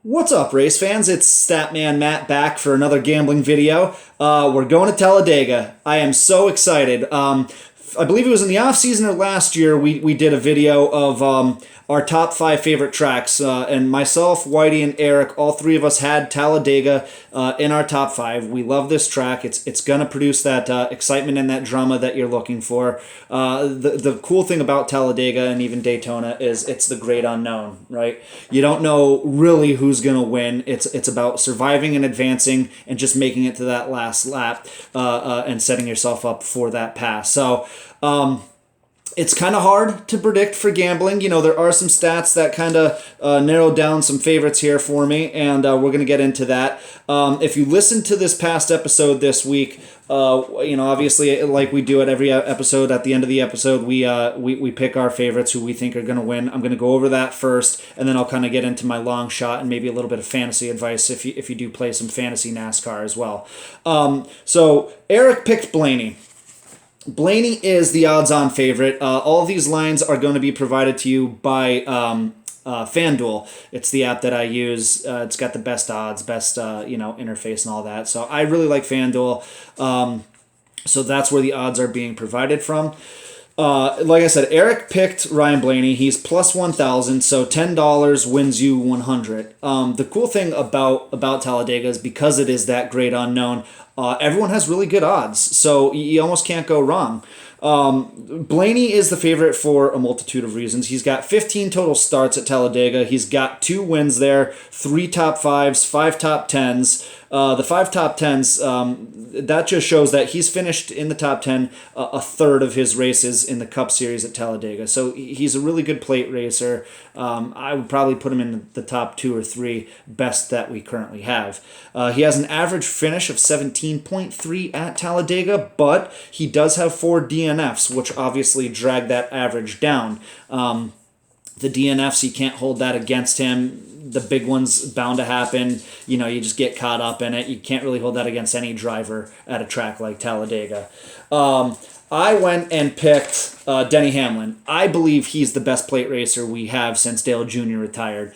What's up, race fans? It's Stat Man Matt back for another gambling video. We're going to Talladega. I am so excited. I believe it was in the off season or last year we did a video of our top 5 favorite tracks, and myself, Whitey, and Eric, all three of us had Talladega in our top 5. We love this track. It's gonna produce that excitement and that drama that you're looking for. The cool thing about Talladega and even Daytona is it's the great unknown, right? You don't know really who's gonna win. It's about surviving and advancing and just making it to that last lap and setting yourself up for that pass. So. It's kind of hard to predict for gambling. You know, there are some stats that kind of narrow down some favorites here for me, and we're going to get into that. If you listen to this past episode this week, obviously, like we do at every episode, at the end of the episode, we pick our favorites who we think are going to win. I'm going to go over that first, and then I'll kind of get into my long shot and maybe a little bit of fantasy advice if you do play some fantasy NASCAR as well. So Eric picked Blaney. Blaney is the odds-on favorite. All of these lines are going to be provided to you by FanDuel. It's the app that I use. It's got the best odds, best interface and all that. So I really like FanDuel. So that's where the odds are being provided from. Like I said, Eric picked Ryan Blaney. He's plus 1,000, so $10 wins you 100. The cool thing about Talladega is because it is that great unknown, everyone has really good odds, so you almost can't go wrong. Blaney is the favorite for a multitude of reasons. He's got 15 total starts at Talladega. He's got 2 wins there, 3 top 5s, 5 top 10s. The 5 top 10s, that just shows that he's finished in the top 10 a third of his races in the Cup Series at Talladega. So he's a really good plate racer. I would probably put him in the top 2 or 3 best that we currently have. He has an average finish of 17.3 at Talladega, but he does have 4 DNFs, which obviously drag that average down. The DNFs, you can't hold that against him. The big one's bound to happen. You just get caught up in it. You can't really hold that against any driver at a track like Talladega. I went and picked Denny Hamlin. I believe he's the best plate racer we have since Dale Jr. retired.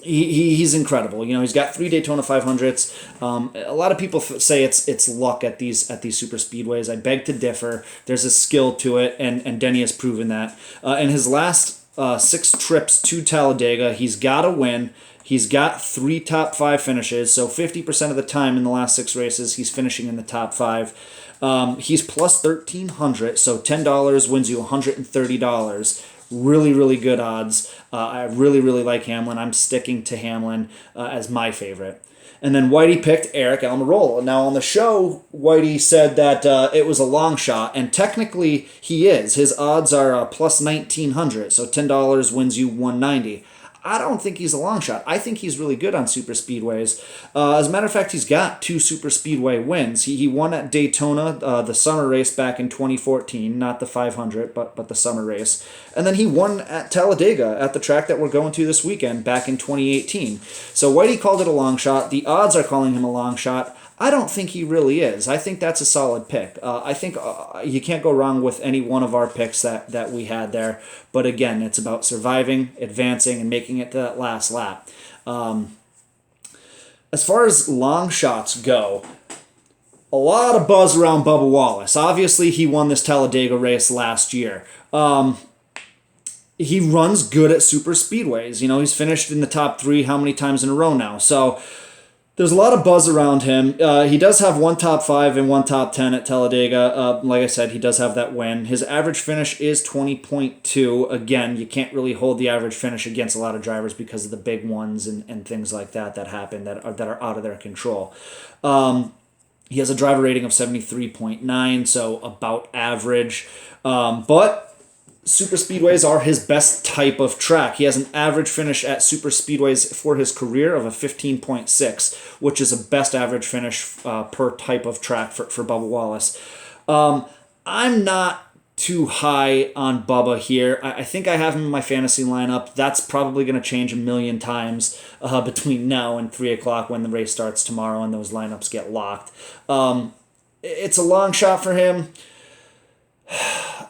He's incredible. He's got 3 Daytona 500s. A lot of people say it's luck at these super speedways. I beg to differ. There's a skill to it, and Denny has proven that. In his last 6 trips to Talladega, he's got a win. He's got 3 top 5 finishes, so 50% of the time in the last 6 races, he's finishing in the top 5. He's plus 1,300, so $10 wins you $130. Really, really good odds. I really, really like Hamlin. I'm sticking to Hamlin as my favorite. And then Whitey picked Eric Almirola. Now on the show, Whitey said that it was a long shot, and technically he is. His odds are plus 1,900, so $10 wins you $190. I don't think he's a long shot. I think he's really good on super speedways. As a matter of fact, he's got 2 super speedway wins. He won at Daytona, the summer race back in 2014, not the 500, but the summer race. And then he won at Talladega at the track that we're going to this weekend back in 2018. So Whitey called it a long shot. The odds are calling him a long shot. I don't think he really is. I think that's a solid pick. I think you can't go wrong with any one of our picks that we had there. But again, it's about surviving, advancing, and making it to that last lap. As far as long shots go, a lot of buzz around Bubba Wallace. Obviously, he won this Talladega race last year. He runs good at super speedways. He's finished in the top 3 how many times in a row now? So there's a lot of buzz around him. He does have 1 top 5 and 1 top 10 at Talladega. Like I said, he does have that win. His average finish is 20.2. Again, you can't really hold the average finish against a lot of drivers because of the big ones and things like that happen that are out of their control. He has a driver rating of 73.9, so about average. But super speedways are his best type of track. He has an average finish at super speedways for his career of a 15.6, which is a best average finish per type of track for Bubba Wallace. I'm not too high on Bubba here. I think I have him in my fantasy lineup. That's probably going to change a million times between now and 3 o'clock when the race starts tomorrow and those lineups get locked. It's a long shot for him.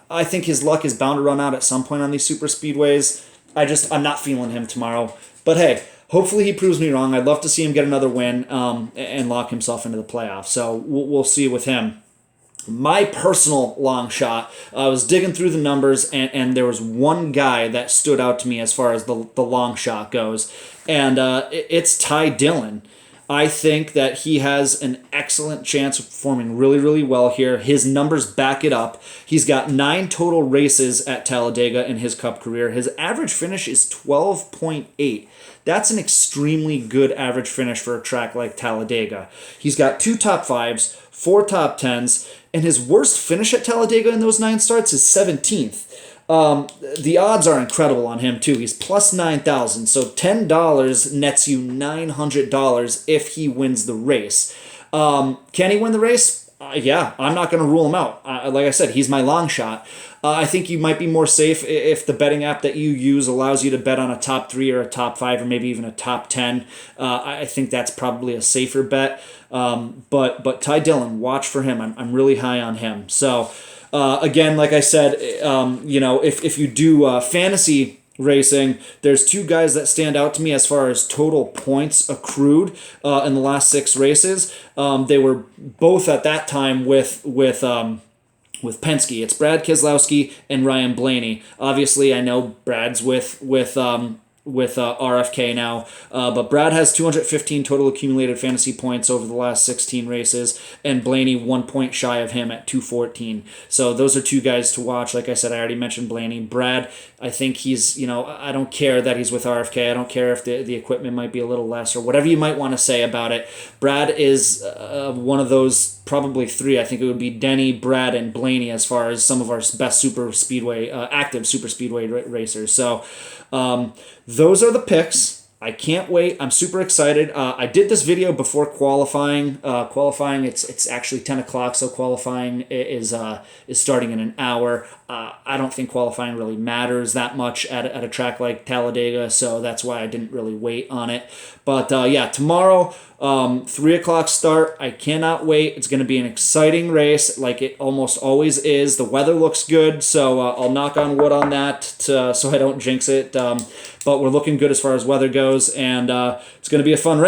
I think his luck is bound to run out at some point on these super speedways. I'm not feeling him tomorrow. But hey, hopefully he proves me wrong. I'd love to see him get another win and lock himself into the playoffs. So we'll see with him. My personal long shot, I was digging through the numbers, and there was one guy that stood out to me as far as the long shot goes, and it's Dillon. I think that he has an excellent chance of performing really, really well here. His numbers back it up. He's got 9 total races at Talladega in his Cup career. His average finish is 12.8. That's an extremely good average finish for a track like Talladega. He's got 2 top 5s, 4 top 10s, and his worst finish at Talladega in those 9 starts is 17th. The odds are incredible on him too. He's plus 9,000, so $10 nets you $900 if he wins the race. Can he win the race? Yeah, I'm not going to rule him out. Like I said, he's my long shot. I think you might be more safe if the betting app that you use allows you to bet on a top 3 or a top 5 or maybe even a top 10. I think that's probably a safer bet. But Dillon, watch for him. I'm really high on him. So again, like I said, if you do fantasy racing, there's 2 guys that stand out to me as far as total points accrued in the last 6 races. They were both at that time with Penske. It's Brad Keselowski and Ryan Blaney. Obviously, I know Brad's with RFK now, but Brad has 215 total accumulated fantasy points over the last 16 races, and Blaney 1 point shy of him at 214. So those are 2 guys to watch. Like I said, I already mentioned Blaney. Brad, I think he's, I don't care that he's with RFK. I don't care if the equipment might be a little less or whatever you might want to say about it. Brad is one of those probably 3. I think it would be Denny, Brad, and Blaney as far as some of our best active super speedway racers. So those are the picks. I can't wait. I'm super excited. I did this video before qualifying. It's actually 10 o'clock, so qualifying is starting in an hour. I don't think qualifying really matters that much at a track like Talladega, so that's why I didn't really wait on it. But yeah, tomorrow, 3 o'clock start. I cannot wait. It's going to be an exciting race like it almost always is. The weather looks good, so I'll knock on wood on that so I don't jinx it. But we're looking good as far as weather goes, and it's going to be a fun race.